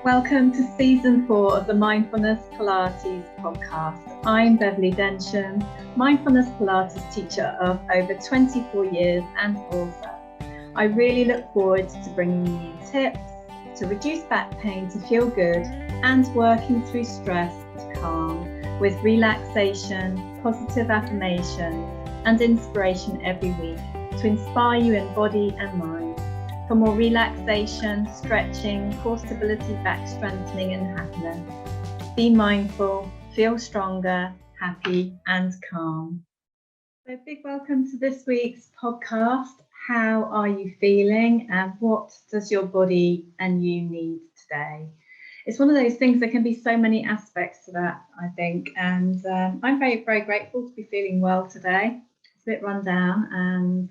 Welcome to season 4 of the Mindfulness Pilates podcast. I'm Beverley Densham, Mindfulness Pilates teacher of over 24 years and author. I really look forward to bringing you tips to reduce back pain to feel good and working through stress to calm with relaxation, positive affirmations and inspiration every week to inspire you in body and mind. For more relaxation, stretching, core stability, back strengthening and happiness. Be mindful, feel stronger, happy and calm. So big welcome to this week's podcast. How are you feeling and what does your body and you need today? It's one of those things, there can be so many aspects to that, I think. And I'm very, very grateful to be feeling well today. It's a bit run down and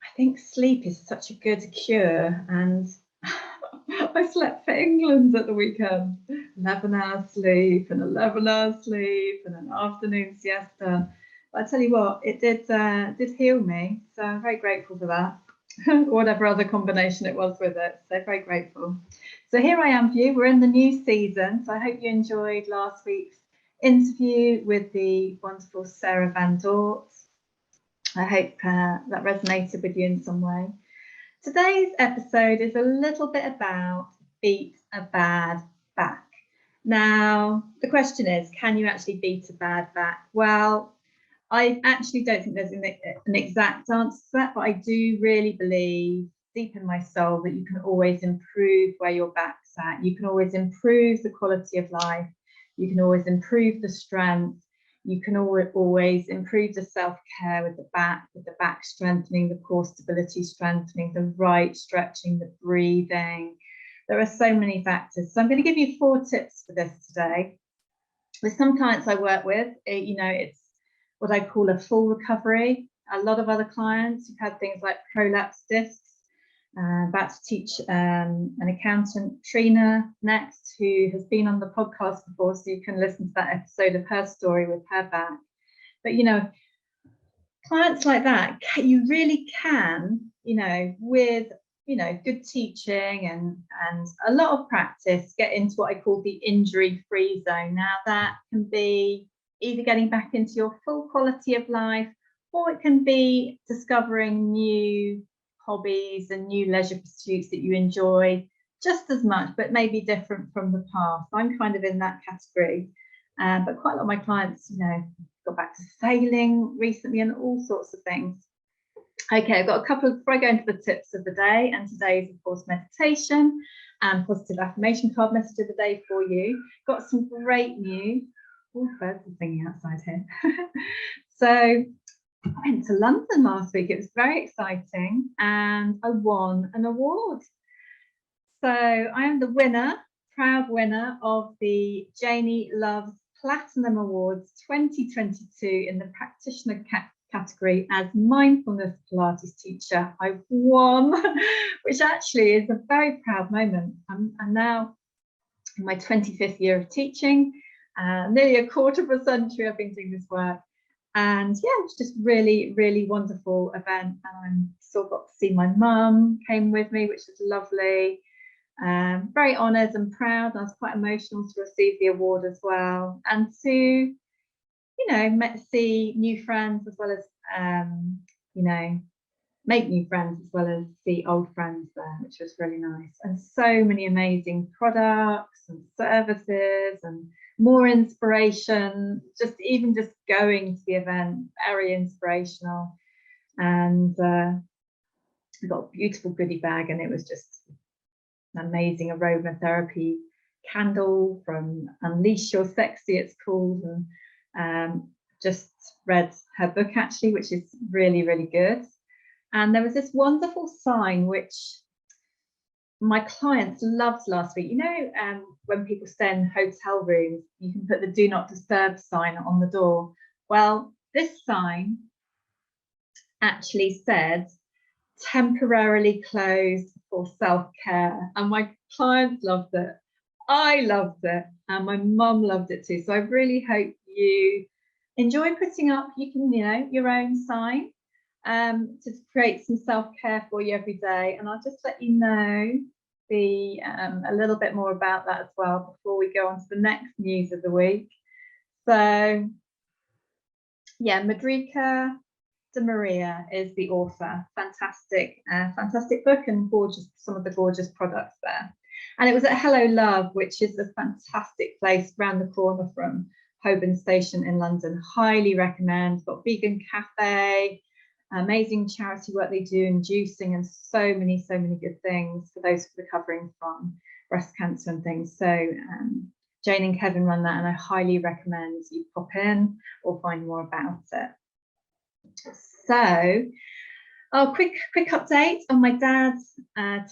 I think sleep is such a good cure, and I slept for England at the weekend. 11 hours sleep and 11 hours sleep and an afternoon siesta. But I tell you what, it did heal me, so I'm very grateful for that. Whatever other combination it was with it, so very grateful. So here I am for you. We're in the new season, so I hope you enjoyed last week's interview with the wonderful Sarah Van Dort. I hope that resonated with you in some way. Today's episode is a little bit about beat a bad back. Now, the question is, can you actually beat a bad back? Well, I actually don't think there's an exact answer to that, but I do really believe deep in my soul that you can always improve where your back's at. You can always improve the quality of life. You can always improve the strength. You can always improve the self-care with the back strengthening, the core stability strengthening, the right stretching, the breathing. There are so many factors. So I'm going to give you 4 tips for this today. With some clients I work with, it's what I call a full recovery. A lot of other clients who've had things like prolapse discs. About to teach an accountant, Trina, next, who has been on the podcast before, so you can listen to that episode of her story with her back. But, clients like that, you really can, with, good teaching and a lot of practice, get into what I call the injury-free zone. Now, that can be either getting back into your full quality of life, or it can be discovering new hobbies and new leisure pursuits that you enjoy just as much, but maybe different from the past. I'm kind of in that category, but quite a lot of my clients, got back to sailing recently and all sorts of things. Okay, I've got a couple before I go into the tips of the day, and today's, of course, meditation and positive affirmation card message of the day for you. Got some great news. All birds are singing outside here. So I went to London last week. It was very exciting and I won an award. So I am the winner, proud winner of the Janie Loves Platinum Awards 2022 in the practitioner category as Mindfulness Pilates Teacher. I've won, which actually is a very proud moment. I'm now in my 25th year of teaching, nearly a quarter of a century I've been doing this work. And yeah, it was just really, really wonderful event. And I still got to see my mum came with me, which was lovely. Very honoured and proud. I was quite emotional to receive the award as well. And to, see new friends as well as, make new friends as well as see old friends there, which was really nice. And so many amazing products and services and more inspiration, just going to the event, very inspirational. And we got a beautiful goodie bag, and it was just an amazing aromatherapy candle from Unleash Your Sexy, it's called. And just read her book actually, which is really, really good. And there was this wonderful sign which my clients loved last week. When people stay in hotel rooms, you can put the do not disturb sign on the door. Well, this sign actually said temporarily closed for self-care, and my clients loved it. I loved it, and my mum loved it too. So I really hope you enjoy putting up your own sign to create some self-care for you every day. And I'll just let you know see a little bit more about that as well before we go on to the next news of the week. So yeah, Madrika de Maria is the author. Fantastic, fantastic book, and gorgeous, some of the gorgeous products there. And it was at Hello Love, which is a fantastic place around the corner from Holborn Station in London. Highly recommend. Got vegan cafe, amazing charity work they do, and juicing, and so many good things for those recovering from breast cancer and things. So Jane and Kevin run that, and I highly recommend you pop in or find more about it. So, quick update on my dad's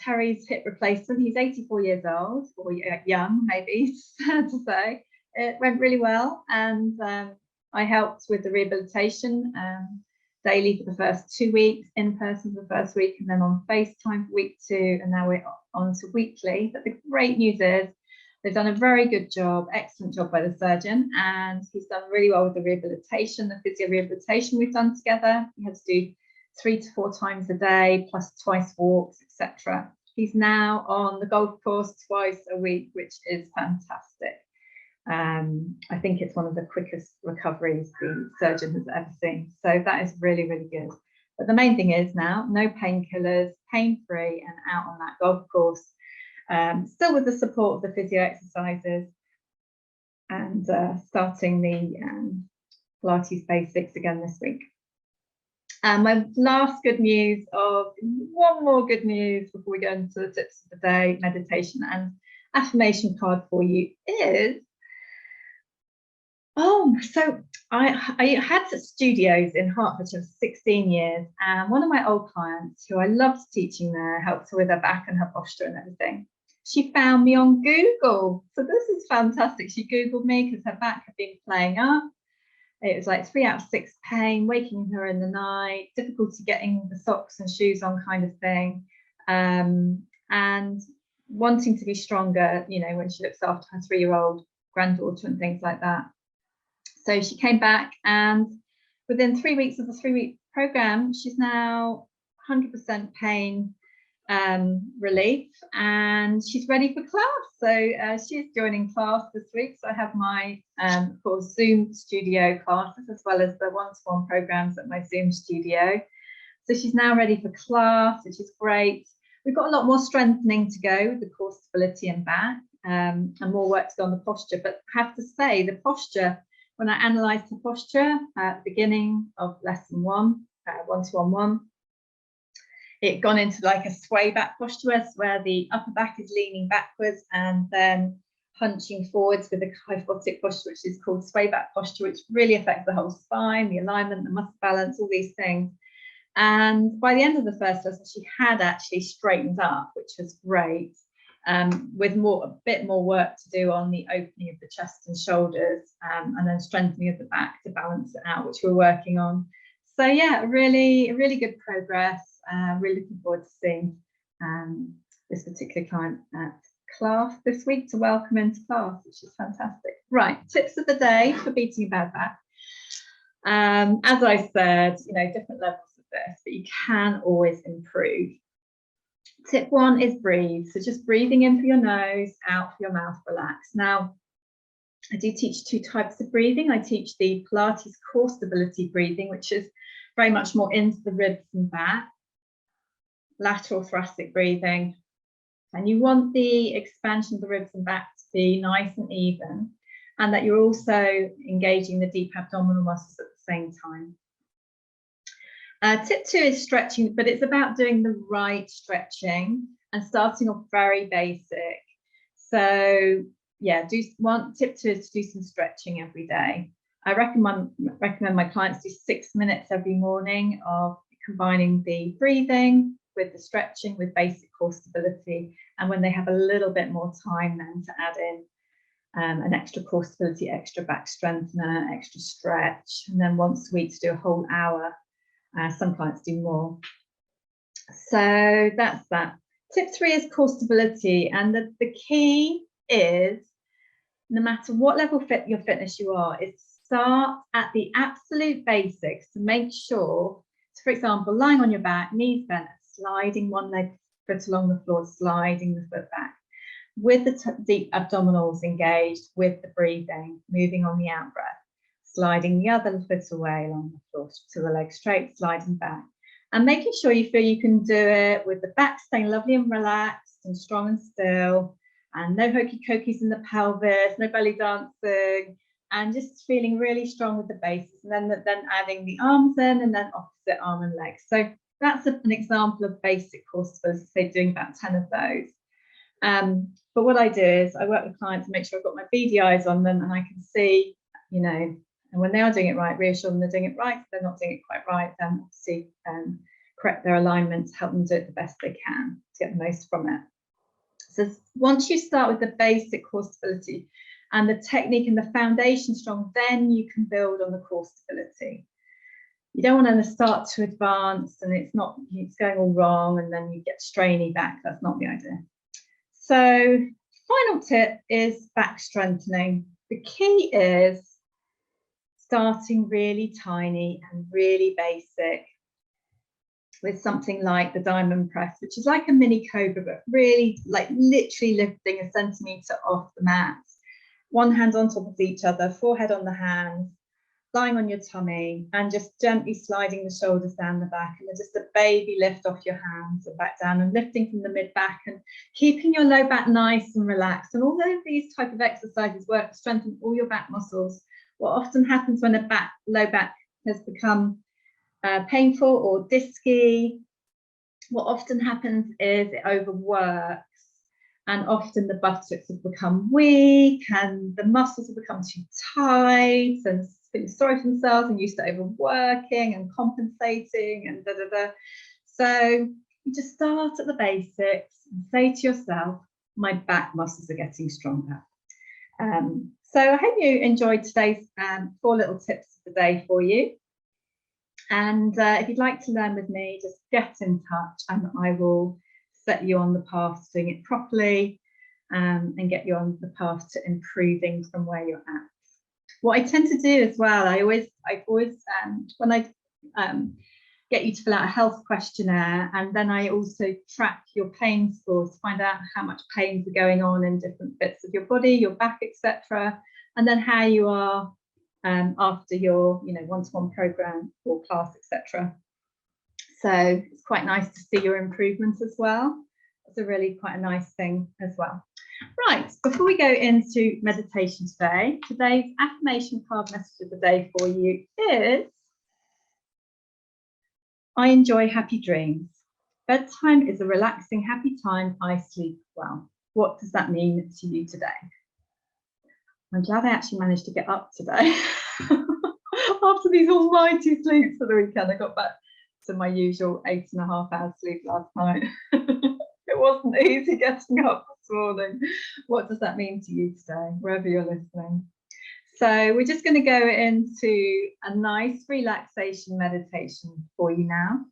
Terry's hip replacement. He's 84 years old, or young, maybe sad to say. It went really well, and I helped with the rehabilitation daily for the first 2 weeks, in person for the first week, and then on FaceTime for week 2, and now we're on to weekly. But the great news is they've done a very good job, excellent job by the surgeon, and he's done really well with the rehabilitation, the physio rehabilitation we've done together. He had to do 3 to 4 times a day, plus twice walks, etc. He's now on the golf course twice a week, which is fantastic. I think it's one of the quickest recoveries the surgeon has ever seen. So that is really good. But the main thing is now, no painkillers, pain-free, and out on that golf course. Still with the support of the physio exercises, and starting the Pilates basics again this week. My last good news of one more good news before we go into the tips of the day, meditation and affirmation card for you is, so I had studios in Hertfordshire for 16 years, and one of my old clients who I loved teaching there, helped her with her back and her posture and everything. She found me on Google. So this is fantastic. She Googled me because her back had been playing up. It was like 3 out of 6 pain, waking her in the night, difficulty getting the socks and shoes on kind of thing, and wanting to be stronger, you know, when she looks after her 3-year-old granddaughter and things like that. So she came back, and within 3 weeks of the 3-week program, she's now 100% pain relief, and she's ready for class. So she's joining class this week. So I have my of course Zoom studio classes as well as the one-to-one programs at my Zoom studio. So she's now ready for class, which is great. We've got a lot more strengthening to go with the core stability and back, and more work to go on the posture. But I have to say, the posture, when I analysed the posture at the beginning of lesson 1, 1-to-1, it gone into like a sway back posture, where the upper back is leaning backwards and then hunching forwards with a kyphotic posture, which is called sway back posture, which really affects the whole spine, the alignment, the muscle balance, all these things. And by the end of the first lesson, she had actually straightened up, which was great, with a bit more work to do on the opening of the chest and shoulders, and then strengthening of the back to balance it out, which we're working on. So yeah, really good progress. Really looking forward to seeing this particular client at class this week, to welcome into class, which is fantastic. Right, tips of the day for beating a bad back. As I said, you know, different levels of this, but you can always improve. Tip 1 is breathe. So just breathing in for your nose, out for your mouth, relax. Now, I do teach 2 types of breathing. I teach the Pilates core stability breathing, which is very much more into the ribs and back, lateral thoracic breathing, and you want the expansion of the ribs and back to be nice and even, and that you're also engaging the deep abdominal muscles at the same time. Tip 2 is stretching, but it's about doing the right stretching and starting off very basic. So yeah, tip 2 is to do some stretching every day. I recommend my clients do 6 minutes every morning of combining the breathing with the stretching with basic core stability, and when they have a little bit more time, then to add in an extra core stability, extra back strengthener, extra stretch, and then once a week to do a whole hour. Some clients do more. So that's that. Tip 3 is core stability, and the key is, no matter what level your fitness you are, is start at the absolute basics to make sure, so for example, lying on your back, knees bent, sliding one leg foot along the floor, sliding the foot back, with the deep abdominals engaged, with the breathing, moving on the out breath, sliding the other foot away along the floor to the leg straight, sliding back, and making sure you feel you can do it with the back staying lovely and relaxed and strong and still, and no hokey cokeys in the pelvis, no belly dancing, and just feeling really strong with the bases, and then adding the arms in, and then opposite arm and leg. So that's an example of basic core stability, say doing about 10 of those. But what I do is I work with clients to make sure I've got my beady eyes on them and I can see, you know, and when they are doing it right, reassure them they're doing it right. If they're not doing it quite right, then obviously correct their alignment, help them do it the best they can to get the most from it. So once you start with the basic core stability and the technique and the foundation strong, then you can build on the core stability. You don't want to start to advance and it's going all wrong and then you get strainy back. That's not the idea. So final tip is back strengthening. The key is starting really tiny and really basic with something like the diamond press, which is like a mini cobra, but really like literally lifting a centimetre off the mat. One hand on top of each other, forehead on the hands, lying on your tummy and just gently sliding the shoulders down the back, and then just a baby lift off your hands and back down, and lifting from the mid back and keeping your low back nice and relaxed. And although these type of exercises work to strengthen all your back muscles, what often happens when a low back has become painful or disky, what often happens is it overworks, and often the buttocks have become weak and the muscles have become too tight and feeling sorry for themselves and used to overworking and compensating and So you just start at the basics and say to yourself, my back muscles are getting stronger. So I hope you enjoyed today's 4 little tips of the day for you. And if you'd like to learn with me, just get in touch and I will set you on the path to doing it properly and get you on the path to improving from where you're at. What I tend to do as well, I always when I get you to fill out a health questionnaire, and then I also track your pain scores to find out how much pains are going on in different bits of your body, your back, etc., and then how you are after your one-to-one program or class, etc. So it's quite nice to see your improvements as well. It's a really quite a nice thing as well. Right, before we go into meditation today, today's affirmation card message of the day for you is, I enjoy happy dreams. Bedtime is a relaxing, happy time. I sleep well. What does that mean to you today? I'm glad I actually managed to get up today. After these almighty sleeps for the weekend, I got back to my usual 8.5 hours sleep last night. It wasn't easy getting up this morning. What does that mean to you today, wherever you're listening? So we're just going to go into a nice relaxation meditation for you now.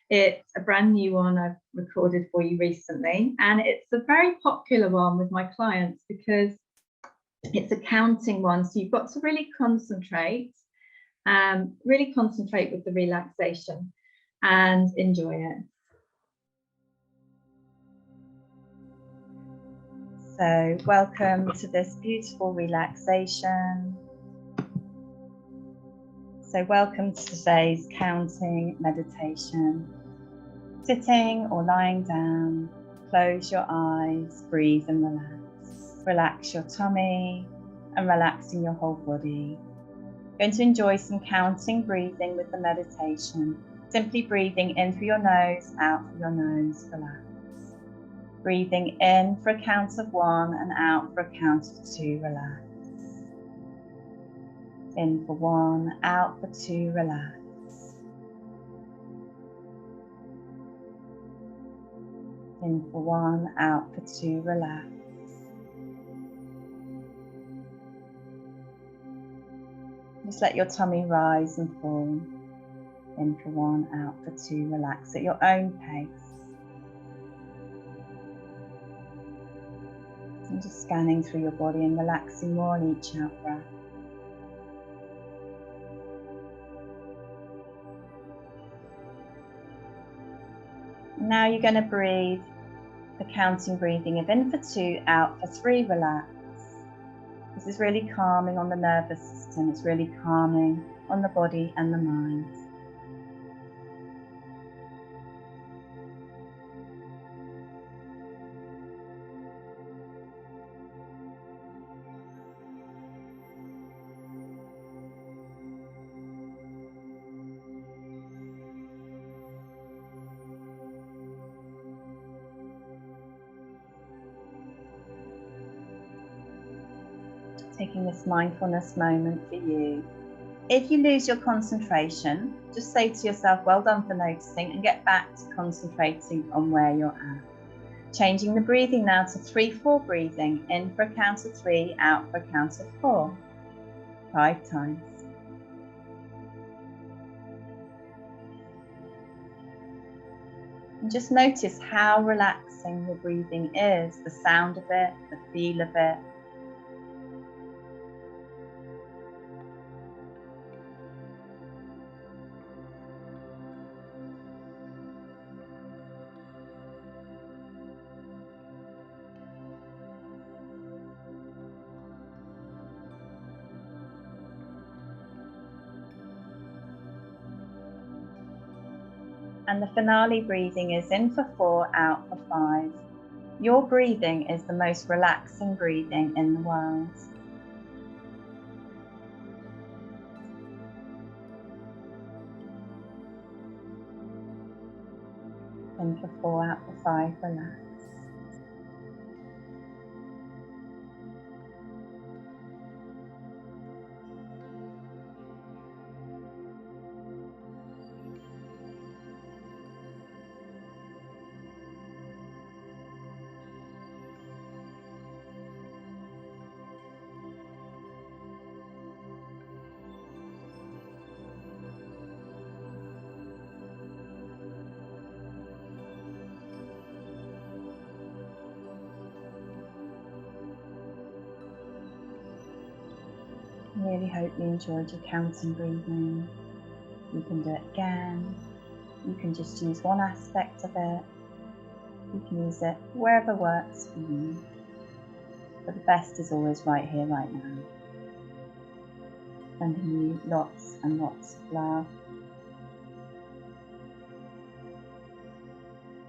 It's a brand new one I've recorded for you recently, and it's a very popular one with my clients because it's a counting one. So you've got to really concentrate with the relaxation and enjoy it. So welcome to this beautiful relaxation. So welcome to today's counting meditation. Sitting or lying down, close your eyes, breathe and relax. Relax your tummy and relaxing your whole body. Going to enjoy some counting breathing with the meditation. Simply breathing in through your nose, out through your nose, relax. Breathing in for a count of 1 and out for a count of 2, relax. In for 1, out for 2, relax. In for 1, out for 2, relax. Just let your tummy rise and fall. In for 1, out for 2, relax at your own pace. And just scanning through your body and relaxing more on each out breath. Now you're going to breathe The counting breathing of in for 2, out for 3, relax. This is really calming on the nervous system. It's really calming on the body and the mind. Taking this mindfulness moment for you. If you lose your concentration, just say to yourself, well done for noticing, and get back to concentrating on where you're at. Changing the breathing now to 3-4 breathing, in for a count of 3, out for a count of 4. 5 times. And just notice how relaxing your breathing is, the sound of it, the feel of it. And the finale breathing is in for 4, out for 5. Your breathing is the most relaxing breathing in the world. In for 4, out for 5, relax. I really hope you enjoyed your counting breathing. You can do it again. You can just use one aspect of it. You can use it wherever works for you. But the best is always right here, right now. Sending you lots and lots of love.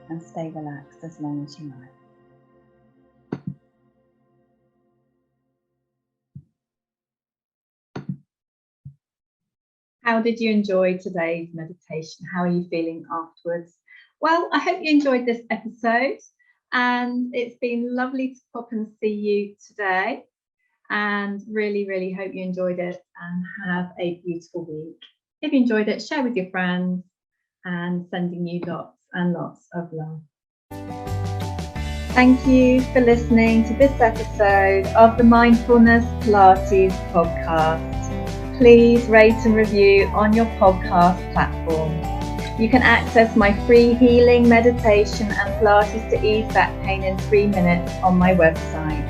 And stay relaxed as long as you like. How did you enjoy today's meditation? How are you feeling afterwards? Well, I hope you enjoyed this episode, and it's been lovely to pop and see you today, and really hope you enjoyed it and have a beautiful week. If you enjoyed it, share with your friends, and sending you lots and lots of love. Thank you for listening to this episode of the Mindfulness Pilates podcast. Please rate and review on your podcast platform. You can access my free healing meditation and Pilates to ease back pain in 3 minutes on my website.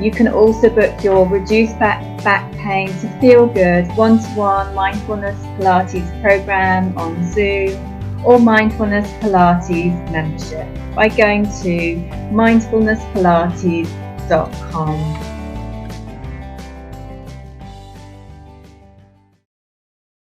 You can also book your reduced back pain to feel good one-to-one Mindfulness Pilates program on Zoom or Mindfulness Pilates membership by going to mindfulnesspilates.com.